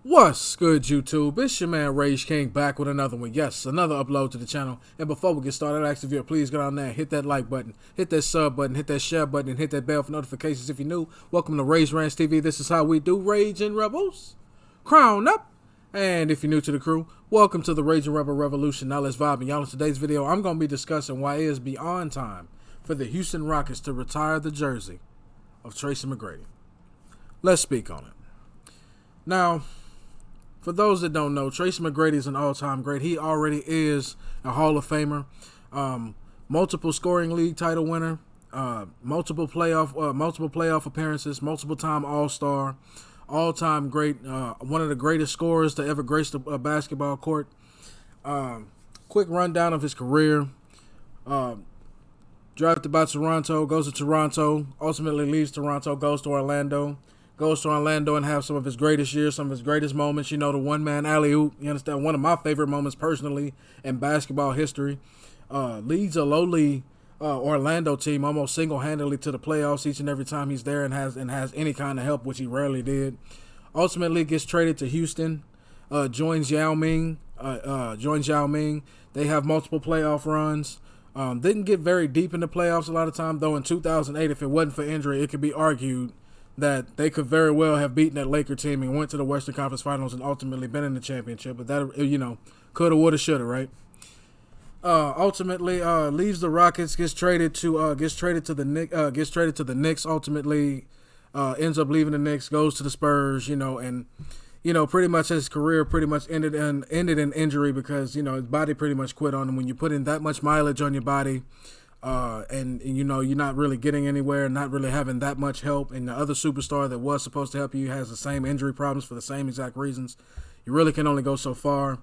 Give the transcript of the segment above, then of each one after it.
What's good, YouTube? It's your man Rage King back with another one. Yes, another upload to the channel. And before we get started, I ask if you please go down there and hit that like button, hit that sub button, hit that share button, and hit that bell for notifications if you're new. Welcome to Rage Rants TV. This is how we do Raging Rebels. Crown up. And if you're new to the crew, welcome to the Raging Rebel Revolution. Now let's vibe. And y'all, in today's video, I'm going to be discussing why it is beyond time for the Houston Rockets to retire the jersey of Tracy McGrady. Let's speak on it. Now, for those that don't know, Tracy McGrady is an all-time great. He already is a Hall of Famer, multiple scoring league title winner, multiple playoff appearances, multiple-time All-Star, all-time great, one of the greatest scorers to ever grace the basketball court. Quick rundown of his career. Drafted by Toronto, goes to Toronto, ultimately leaves Toronto, goes to Orlando and have some of his greatest years, some of his greatest moments. You know, the one-man alley-oop, you understand, one of my favorite moments personally in basketball history. Leads a lowly Orlando team almost single-handedly to the playoffs each and every time he's there and has any kind of help, which he rarely did. Ultimately gets traded to Houston, joins Yao Ming. They have multiple playoff runs. Didn't get very deep in the playoffs a lot of time, though in 2008, if it wasn't for injury, it could be argued that they could very well have beaten that Laker team and went to the Western Conference Finals and ultimately been in the championship. But that, coulda, woulda, shoulda, right? Ultimately, leaves the Rockets, gets traded to the Knicks. Ultimately, ends up leaving the Knicks, goes to the Spurs. And pretty much his career pretty much ended in injury because his body pretty much quit on him. When you put in that much mileage on your body, and you're not really getting anywhere, not really having that much help, and the other superstar that was supposed to help you has the same injury problems for the same exact reasons, you really can only go so far.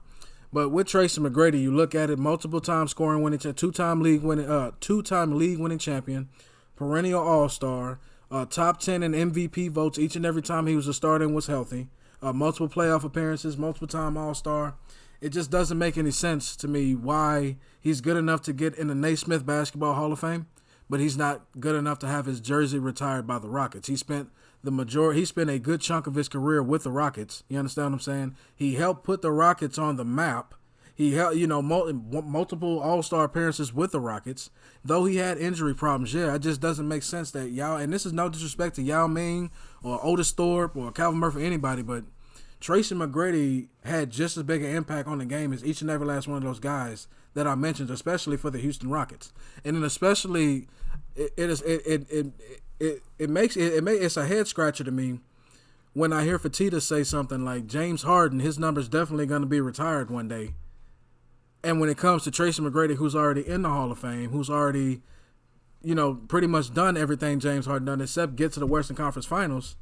But with Tracy McGrady, you look at it, multiple time scoring winning, two-time league winning champion, perennial All-Star, top 10 in MVP votes each and every time he was a starter and was healthy, multiple playoff appearances, multiple time All-Star. It just doesn't make any sense to me why he's good enough to get in the Naismith Basketball Hall of Fame, but he's not good enough to have his jersey retired by the Rockets. He spent a good chunk of his career with the Rockets. You understand what I'm saying? He helped put the Rockets on the map. He held, multiple All-Star appearances with the Rockets. Though he had injury problems, it just doesn't make sense that and this is no disrespect to Yao Ming or Otis Thorpe or Calvin Murphy, anybody, but Tracy McGrady had just as big an impact on the game as each and every last one of those guys that I mentioned, especially for the Houston Rockets. And then especially, it's a head scratcher to me when I hear Fatita say something like James Harden, his number's definitely going to be retired one day. And when it comes to Tracy McGrady, who's already in the Hall of Fame, who's already, pretty much done everything James Harden done except get to the Western Conference Finals,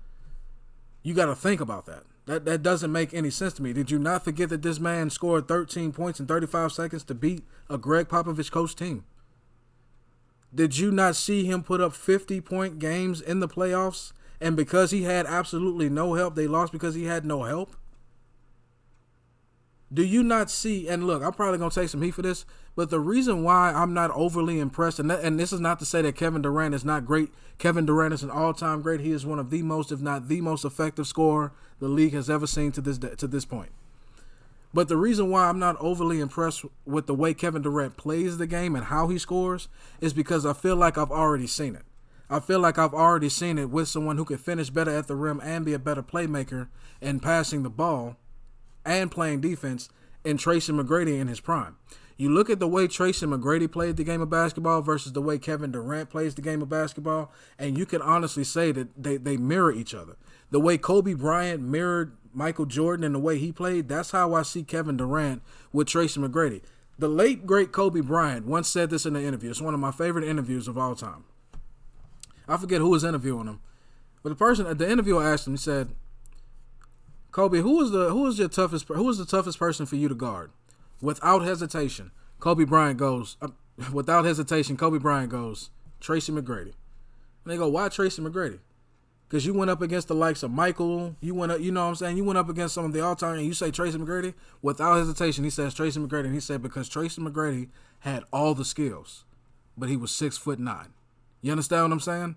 you got to think about that. That doesn't make any sense to me. Did you not forget that this man scored 13 points in 35 seconds to beat a Greg Popovich coached team? Did you not see him put up 50-point games in the playoffs? And because he had absolutely no help, they lost because he had no help? Do you not see, and look, I'm probably going to take some heat for this, but the reason why I'm not overly impressed, and this is not to say that Kevin Durant is not great. Kevin Durant is an all-time great. He is one of the most, if not the most effective scorer the league has ever seen to this point. But the reason why I'm not overly impressed with the way Kevin Durant plays the game and how he scores is because I feel like I've already seen it. I feel like I've already seen it with someone who can finish better at the rim and be a better playmaker and passing the ball and playing defense in Tracy McGrady in his prime. You look at the way Tracy McGrady played the game of basketball versus the way Kevin Durant plays the game of basketball, and you can honestly say that they mirror each other. The way Kobe Bryant mirrored Michael Jordan and the way he played, that's how I see Kevin Durant with Tracy McGrady. The late, great Kobe Bryant once said this in an interview. It's one of my favorite interviews of all time. I forget who was interviewing him, but the interviewer asked him, he said, Kobe, who was the toughest person for you to guard? Without hesitation, Kobe Bryant goes, Tracy McGrady. And they go, why Tracy McGrady? Because you went up against the likes of Michael, you went up against some of the all-time, and you say Tracy McGrady? Without hesitation, he says Tracy McGrady. And he said because Tracy McGrady had all the skills, but he was 6'9". You understand what I'm saying?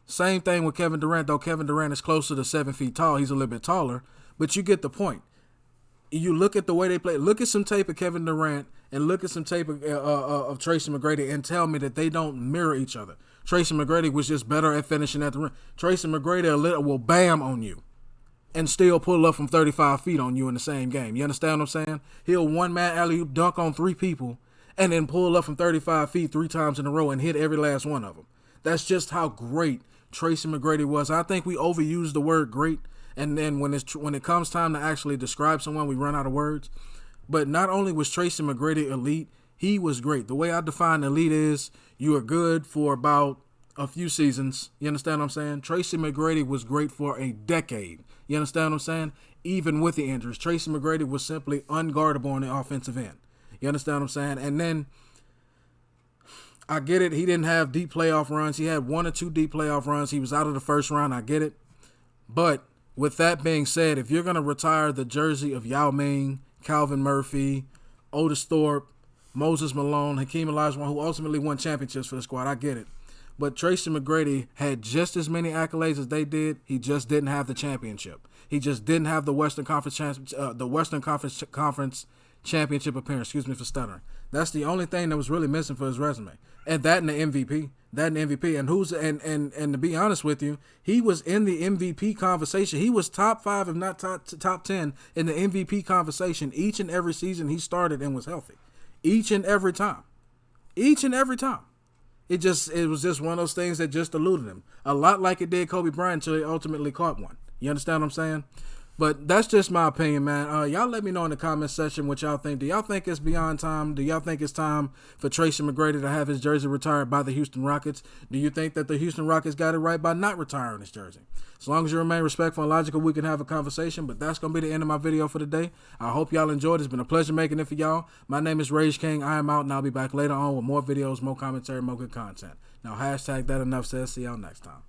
Same thing with Kevin Durant, though Kevin Durant is closer to 7 feet tall. He's a little bit taller. But you get the point. You look at the way they play. Look at some tape of Kevin Durant and look at some tape of Tracy McGrady and tell me that they don't mirror each other. Tracy McGrady was just better at finishing at the rim. Tracy McGrady will bam on you and still pull up from 35 feet on you in the same game. You understand what I'm saying? He'll one-man alley-oop dunk on 3 people and then pull up from 35 feet 3 times in a row and hit every last one of them. That's just how great Tracy McGrady was. I think we overuse the word great, and then when it comes time to actually describe someone, we run out of words. But not only was Tracy McGrady elite, he was great. The way I define elite is you are good for about a few seasons. You understand what I'm saying? Tracy McGrady was great for a decade. You understand what I'm saying? Even with the injuries, Tracy McGrady was simply unguardable on the offensive end. You understand what I'm saying? And then I get it. He didn't have deep playoff runs. He had 1 or 2 deep playoff runs. He was out of the first round. I get it. But with that being said, if you're going to retire the jersey of Yao Ming, Calvin Murphy, Otis Thorpe, Moses Malone, Hakeem Olajuwon, who ultimately won championships for the squad, I get it. But Tracy McGrady had just as many accolades as they did. He just didn't have the championship. He just didn't have the Western Conference championship appearance. Excuse me for stuttering. That's the only thing that was really missing for his resume. And that and the MVP. And to be honest with you, he was in the MVP conversation. He was top 5, if not top 10, in the MVP conversation each and every season he started and was healthy. Each and every time. Each and every time. It was just one of those things that just eluded him. A lot like it did Kobe Bryant until he ultimately caught one. You understand what I'm saying? But that's just my opinion, man. Y'all let me know in the comment section what y'all think. Do y'all think it's beyond time? Do y'all think it's time for Tracy McGrady to have his jersey retired by the Houston Rockets? Do you think that the Houston Rockets got it right by not retiring his jersey? As long as you remain respectful and logical, we can have a conversation. But that's going to be the end of my video for today. I hope y'all enjoyed. It's been a pleasure making it for y'all. My name is Rage King. I am out, and I'll be back later on with more videos, more commentary, more good content. Now, hashtag that enough said. See y'all next time.